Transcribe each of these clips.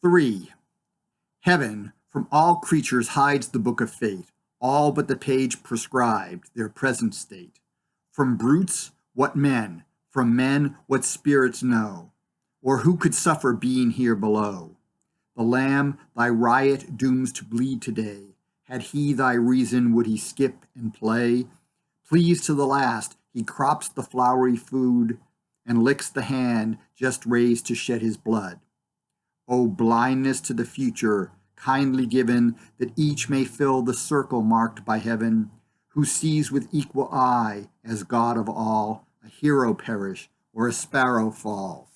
3. Heaven from all creatures hides the book of fate, all but the page prescribed their present state. From brutes, what men, from men, what spirits know, or who could suffer being here below? The Lamb thy riot dooms to bleed today. Had he thy reason, would he skip and play? Pleased to the last, he crops the flowery food and licks the hand just raised to shed his blood. O blindness to the future, kindly given, that each may fill the circle marked by heaven, who sees with equal eye, as God of all, a hero perish or a sparrow fall.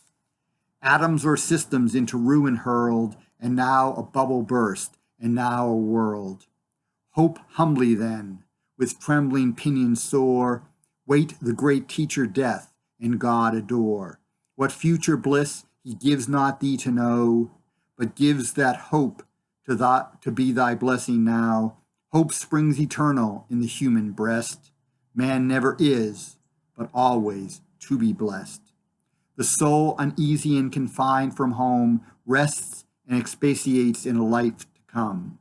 Atoms or systems into ruin hurled, and now a bubble burst, and now a world. Hope humbly then, with trembling pinions soar, wait the great teacher death, and God adore. What future bliss he gives not thee to know, but gives that hope to be thy blessing now. Hope springs eternal in the human breast. Man never is, but always to be blessed. The soul, uneasy and confined from home, rests and expatiates in a life to come.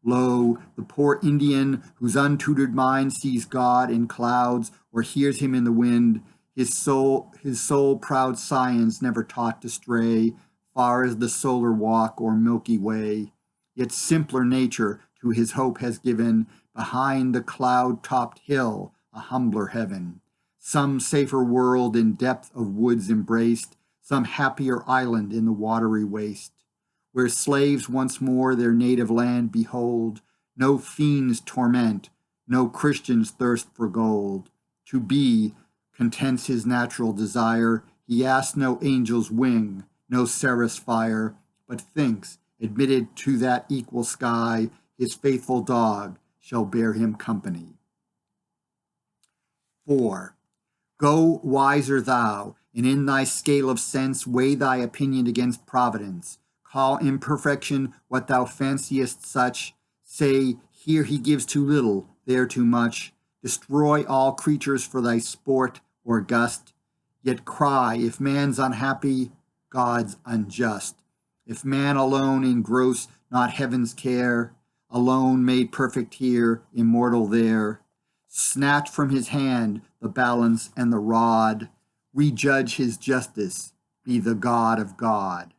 Lo, the poor Indian, whose untutored mind sees God in clouds or hears him in the wind, his soul proud science never taught to stray far as the solar walk or Milky Way. Yet simpler nature to his hope has given, behind the cloud-topped hill, a humbler heaven. Some safer world in depth of woods embraced, some happier island in the watery waste, where slaves once more their native land behold, no fiends torment, no Christians thirst for gold. To be contents his natural desire, he asks no angel's wing, no seraph's fire, but thinks, admitted to that equal sky, his faithful dog shall bear him company. 4. Go wiser thou, and in thy scale of sense weigh thy opinion against providence. Call imperfection what thou fanciest such. Say, here he gives too little, there too much. Destroy all creatures for thy sport or gust. Yet cry, if man's unhappy, God's unjust. If man alone engross not heaven's care, alone made perfect here, immortal there, snatch from his hand the balance and the rod, rejudge his justice, be the God of God.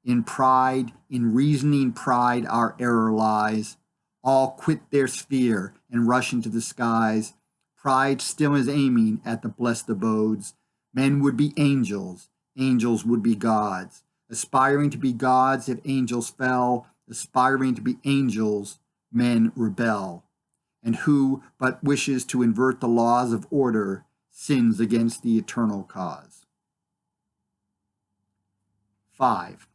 In pride, in reasoning pride, our error lies. All quit their sphere and rush into the skies. Pride still is aiming at the blessed abodes. Men would be angels, angels would be gods. Aspiring to be gods, if angels fell, aspiring to be angels, men rebel. And who but wishes to invert the laws of order sins against the eternal cause. 5.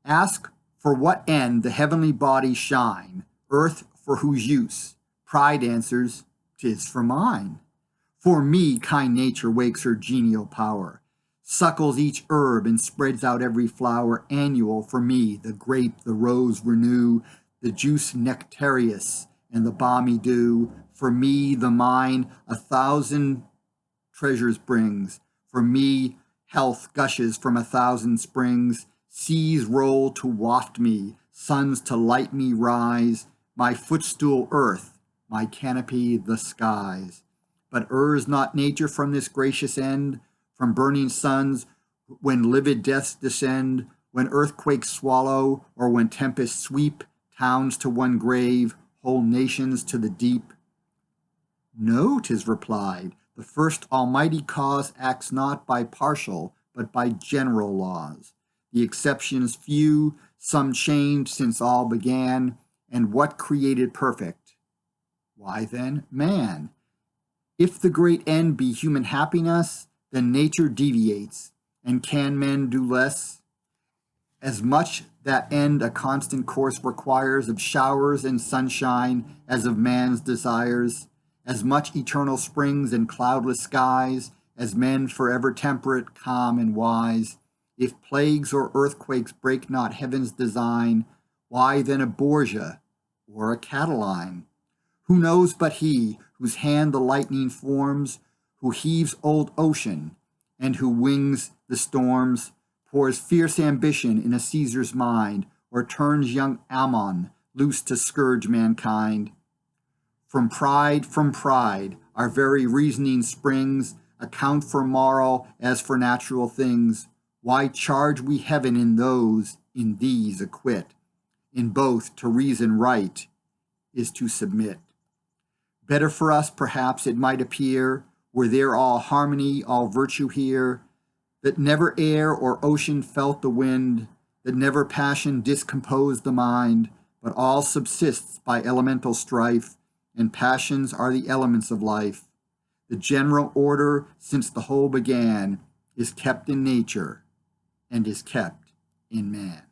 Ask for what end the heavenly bodies shine, earth for whose use? Pride answers, 'tis for mine. For me kind nature wakes her genial power, suckles each herb and spreads out every flower. Annual for me the grape, the rose renew, the juice nectareous and the balmy dew. For me the mine 1,000 treasures brings. For me health gushes from 1,000 springs. Seas roll to waft me, suns to light me rise. My footstool earth, my canopy the skies. But errs not nature from this gracious end? From burning suns, when livid deaths descend, when earthquakes swallow, or when tempests sweep towns to one grave, whole nations to the deep? No, 'tis replied, the first almighty cause acts not by partial, but by general laws. The exceptions few, some changed since all began, and what created perfect? Why then, man. If the great end be human happiness, then nature deviates, and can men do less? As much that end a constant course requires of showers and sunshine as of man's desires, as much eternal springs and cloudless skies, as men forever temperate, calm, and wise. If plagues or earthquakes break not heaven's design, why then a Borgia or a Catiline? Who knows but he, whose hand the lightning forms, who heaves old ocean, and who wings the storms, pours fierce ambition in a Caesar's mind, or turns young Ammon loose to scourge mankind. From pride, our very reasoning springs, account for moral as for natural things. Why charge we heaven in these acquit? In both to reason right is to submit. Better for us, perhaps, it might appear, were there all harmony, all virtue here, that never air or ocean felt the wind, that never passion discomposed the mind, but all subsists by elemental strife, and passions are the elements of life. The general order, since the whole began, is kept in nature and is kept in man.